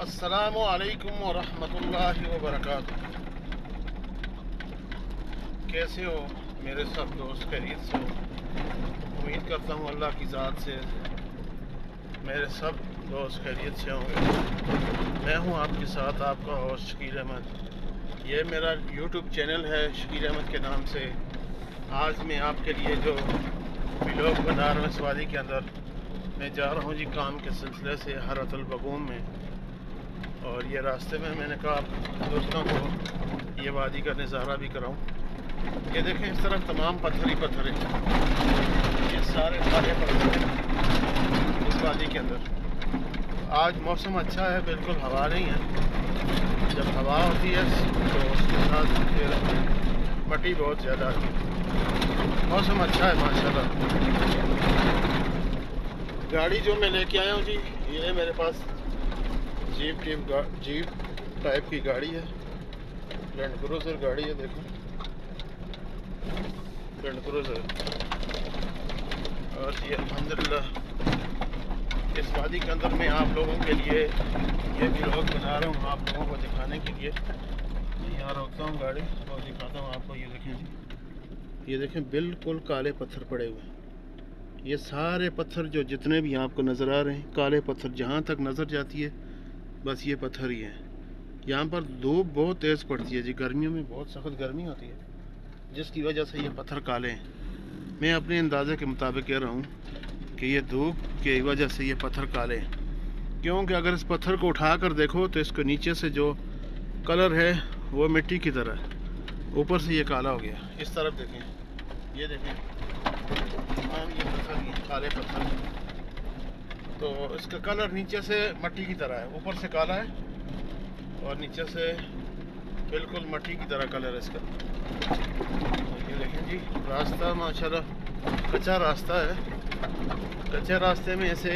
अस्सलामु अलैकुम वरहमतुल्लाहि वबरकातुह। कैसे हो मेरे सब दोस्त? खैरियत से हो? उम्मीद करता हूँ अल्लाह की ज़ात से मेरे सब दोस्त खैरियत से होंगे। मैं हूँ आपके साथ आपका होस्ट शकील अहमद। ये मेरा यूट्यूब चैनल है शकील अहमद के नाम से। आज मैं आपके लिए जो व्लॉग बना रहा हूँ इस वादी के अंदर, मैं जा रहा हूँ जी काम के सिलसिले से हरतुल बगूम में। और ये रास्ते में मैंने कहा दोस्तों को ये वादी का नज़ारा भी कराऊं। ये देखें इस तरफ तमाम पत्थर ही पत्थर हैं, ये सारे काले पत्थर हैं इस वादी के अंदर। आज मौसम अच्छा है, बिल्कुल हवा नहीं है। जब हवा होती है तो उसके साथ फिर मट्टी बहुत ज़्यादा आती है। मौसम अच्छा है माशाल्लाह। गाड़ी जो मैं लेके आया हूँ जी, ये मेरे पास जीप टाइप की गाड़ी है, लैंड क्रूज़र गाड़ी है। देखो लैंड क्रूज़र। और ये अल्हम्दुलिल्लाह इस वादी के अंदर मैं आप लोगों के लिए ये व्लॉग बना रहा हूँ, आप लोगों को दिखाने के लिए। यहाँ रोकता हूँ गाड़ी और दिखाता हूँ आपको। ये देखें जी, ये देखें बिल्कुल काले पत्थर पड़े हुए हैं। ये सारे पत्थर जो जितने भी आपको नज़र आ रहे हैं, काले पत्थर जहाँ तक नज़र जाती है बस ये पत्थर ही हैं। यहाँ पर धूप बहुत तेज़ पड़ती है जी, गर्मियों में बहुत सख्त गर्मी होती है, जिसकी वजह से ये पत्थर काले हैं। मैं अपने अंदाज़े के मुताबिक कह रहा हूँ कि ये धूप की वजह से ये पत्थर काले हैं, क्योंकि अगर इस पत्थर को उठा कर देखो तो इसके नीचे से जो कलर है वो मिट्टी की तरह है, ऊपर से ये काला हो गया। इस तरफ देखें, ये देखें ये पत्थर, ये काले पत्थर। तो इसका कलर नीचे से मट्टी की तरह है, ऊपर से काला है और नीचे से बिल्कुल मट्टी की तरह कलर है इसका। ये देखें जी, रास्ता माशाल्लाह कच्चा रास्ता है। कच्चे रास्ते में ऐसे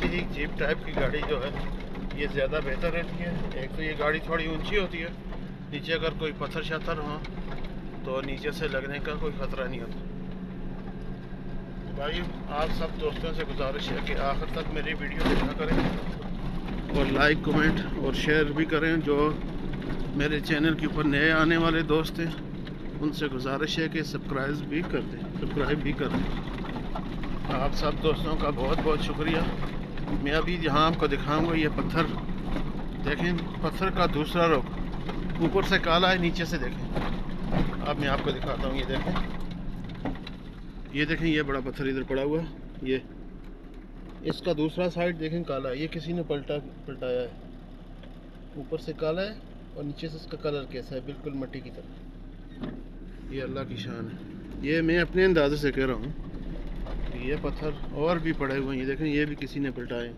ही जीप टाइप की गाड़ी जो है ये ज़्यादा बेहतर रहती है। एक तो ये गाड़ी थोड़ी ऊंची होती है, नीचे अगर कोई पत्थर शत्थर हो तो नीचे से लगने का कोई ख़तरा नहीं होता। भाई आप सब दोस्तों से गुजारिश है कि आखिर तक मेरी वीडियो देखा करें और लाइक कमेंट और शेयर भी करें। जो मेरे चैनल के ऊपर नए आने वाले दोस्त हैं उनसे गुजारिश है कि सब्सक्राइब भी कर दें। आप सब दोस्तों का बहुत बहुत शुक्रिया। मैं अभी यहाँ आपको दिखाऊंगा ये पत्थर। देखें पत्थर का दूसरा रुख, ऊपर से काला है, नीचे से देखें। अब मैं आपको दिखाता हूँ। ये देखें ये बड़ा पत्थर इधर पड़ा हुआ है। ये इसका दूसरा साइड देखें काला है, ये किसी ने पलटाया है। ऊपर से काला है और नीचे से इसका कलर कैसा है, बिल्कुल मट्टी की तरह। ये अल्लाह की शान है। ये मैं अपने अंदाजे से कह रहा हूँ कि ये पत्थर और भी पड़े हुए हैं। ये देखें ये भी किसी ने पलटाए।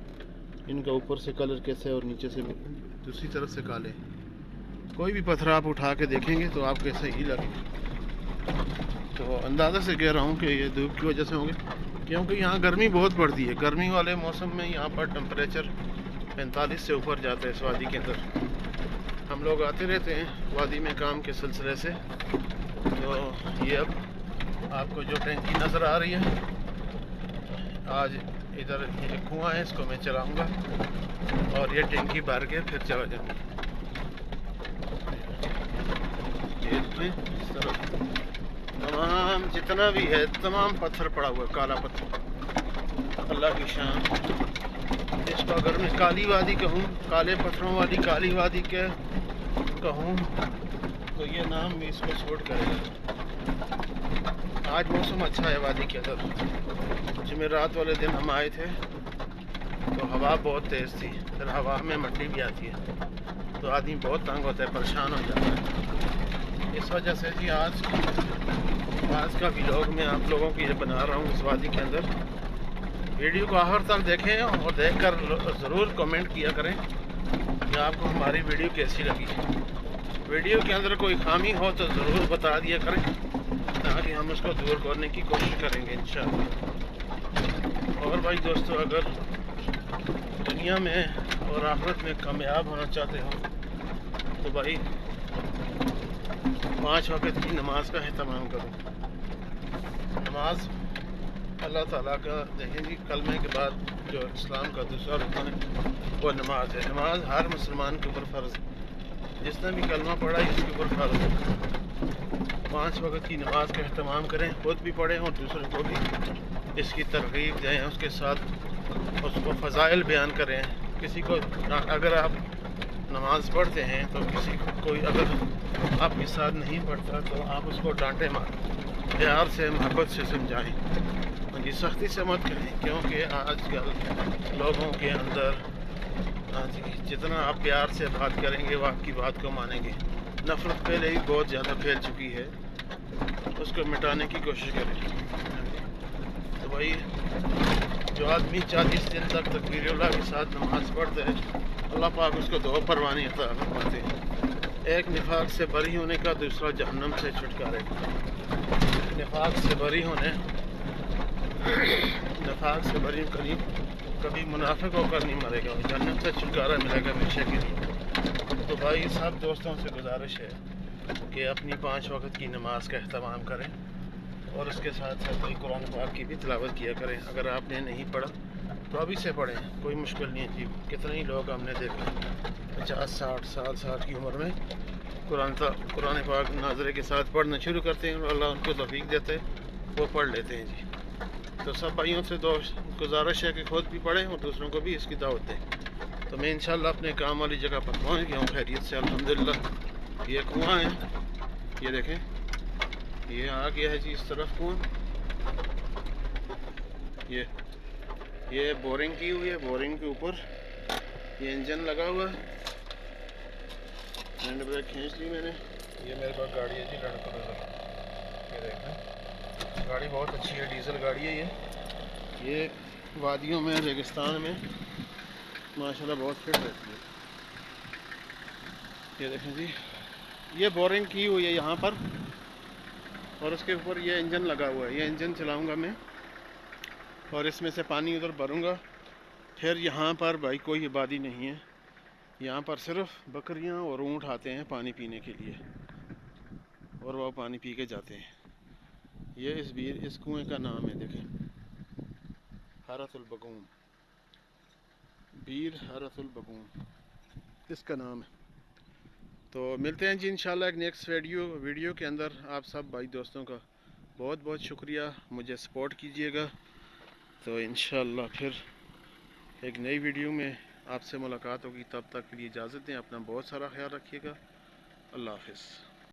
इनका ऊपर से कलर कैसा है और नीचे से दूसरी तरफ से काले। कोई भी पत्थर आप उठा के देखेंगे तो आपको ऐसा ही लगेगा। तो अंदाज़े से कह रहा हूँ कि ये धूप की वजह से होंगे, क्योंकि यहाँ गर्मी बहुत पड़ती है। गर्मी वाले मौसम में यहाँ पर टेम्परेचर 45 से ऊपर जाता है इस वादी के अंदर। हम लोग आते रहते हैं वादी में काम के सिलसिले से। तो ये अब आपको जो टैंकी नज़र आ रही है, आज इधर एक कुआँ है, इसको मैं चलाऊँगा और ये टैंकी भर के फिर चला जाऊँगा। इस तरफ तमाम जितना भी है तमाम पत्थर पड़ा हुआ है, काला पत्थर। अल्लाह की शान। इसको अगर मैं काली वादी कहूँ, काले पत्थरों वाली काली वादी के कहूँ तो ये नाम भी इसको सूट करेगा। आज मौसम अच्छा है वादी के अंदर। जुमेरात वाले दिन हम आए थे तो हवा बहुत तेज़ थी, फिर हवा में मट्टी भी आती है तो आदमी बहुत तंग होता है, परेशान हो जाता है। इस वजह से जी आज का व्लॉग मैं आप लोगों के लिए बना रहा हूँ इस वादी के अंदर। वीडियो को आखिर तक देखें और देखकर ज़रूर कमेंट किया करें कि आपको हमारी वीडियो कैसी लगी। वीडियो के अंदर कोई खामी हो तो ज़रूर बता दिया करें, ताकि हम उसको दूर करने की कोशिश करेंगे इंशाअल्लाह। और भाई दोस्तों, अगर दुनिया में और आखिरत में कामयाब होना चाहते हो तो भाई 5 वक़्त की नमाज का एहतमाम करो। नमाज अल्लाह ताला का देखें जी, कलमे के बाद جو اسلام کا دوسرا رکن ہے وہ نماز ہے. نماز ہر مسلمان کے اوپر فرض ہے. جس نے بھی کلمہ پڑھا ہے اس کے اوپر فرض ہے. 5 وقت کی نماز کا اہتمام کریں, خود بھی پڑھیں اور دوسروں کو بھی اس کی ترغیب دیں, اس کے ساتھ اس کو فضائل بیان کریں. کسی کو اگر آپ نماز پڑھتے ہیں تو کسی کوئی اگر آپ کے ساتھ نہیں پڑھتا تو آپ اس کو ڈانٹے مار, پیار سے محبت سے سمجھائیں. جی سختی سے مت کریں, کیونکہ آج کل لوگوں کے اندر جتنا آپ پیار سے بات کریں گے وہ آپ کی بات کو مانیں گے. نفرت پہلے ہی بہت زیادہ پھیل چکی ہے, اس کو مٹانے کی کوشش کریں. تو بھائی جو آدمی 40 دن تک تکبیر اللہ کے ساتھ نماز پڑھتا ہے اللہ پاک اس کو 2 پروانی عطا فرماتے ہیں. ایک نفاق سے بری ہونے کا, دوسرا جہنم سے چھٹکارے کا. نفاق سے بری ہونے, نفاق سے بری کبھی منافق ہو کر نہیں مرے گا, جہنم سے چھٹکارا ملے گا ہمیشہ کے لیے. تو بھائی سب دوستوں سے گزارش ہے کہ اپنی 5 وقت کی نماز کا اہتمام کریں اور اس کے ساتھ ساتھ کوئی قرآن پاک کی بھی تلاوت کیا کریں. اگر آپ نے نہیں پڑھا تو ابھی سے پڑھیں, کوئی مشکل نہیں ہے. کتنے ہی لوگ ہم نے دیکھا 50-60 سال 60 کی عمر میں قرآن پاک ناظرے کے ساتھ پڑھنا شروع کرتے ہیں اور اللہ ان کو توفیق دیتے وہ پڑھ لیتے ہیں. جی تو سب بھائیوں سے گزارش ہے کہ خود بھی پڑھیں اور دوسروں کو بھی اس کی دعوت دیں. تو میں انشاءاللہ اپنے کام والی جگہ پر پہنچ گیا ہوں خیریت سے الحمدللہ. یہ کنواں ہے, یہ دیکھیں, یہ آ گیا ہے جی اس طرف کنواں. یہ بورنگ کی ہوئی ہے, بورنگ کے اوپر یہ انجن لگا ہوا ہے. ہینڈ بریک کھینچ لی میں نے. یہ میرے پاس گاڑی ہے جی لینڈ کروزر, یہ دیکھیں گاڑی بہت اچھی ہے, ڈیزل گاڑی ہے. یہ وادیوں میں ریگستان میں ماشاءاللہ بہت فٹ رہتی ہے. یہ دیکھیں جی, یہ بورنگ کی ہوئی ہے یہاں پر اور اس کے اوپر یہ انجن لگا ہوا ہے. یہ انجن چلاؤں گا میں اور اس میں سے پانی ادھر بھروں گا. پھر یہاں پر بھائی کوئی آبادی نہیں ہے, یہاں پر صرف بکریاں اور اونٹ آتے ہیں پانی پینے کے لیے اور وہ پانی پی کے جاتے ہیں. یہ اس کنویں کا نام ہے, دیکھیں, حارۃ البقوم, بیر حارۃ البقوم اس کا نام ہے. تو ملتے ہیں جی انشاءاللہ ایک نیکسٹ ویڈیو کے اندر. آپ سب بھائی دوستوں کا بہت بہت شکریہ, مجھے سپورٹ کیجیے گا. تو انشاءاللہ پھر ایک نئی ویڈیو میں آپ سے ملاقات ہوگی. تب تک کے لیے اجازت دیں, اپنا بہت سارا خیال رکھیے گا. اللہ حافظ.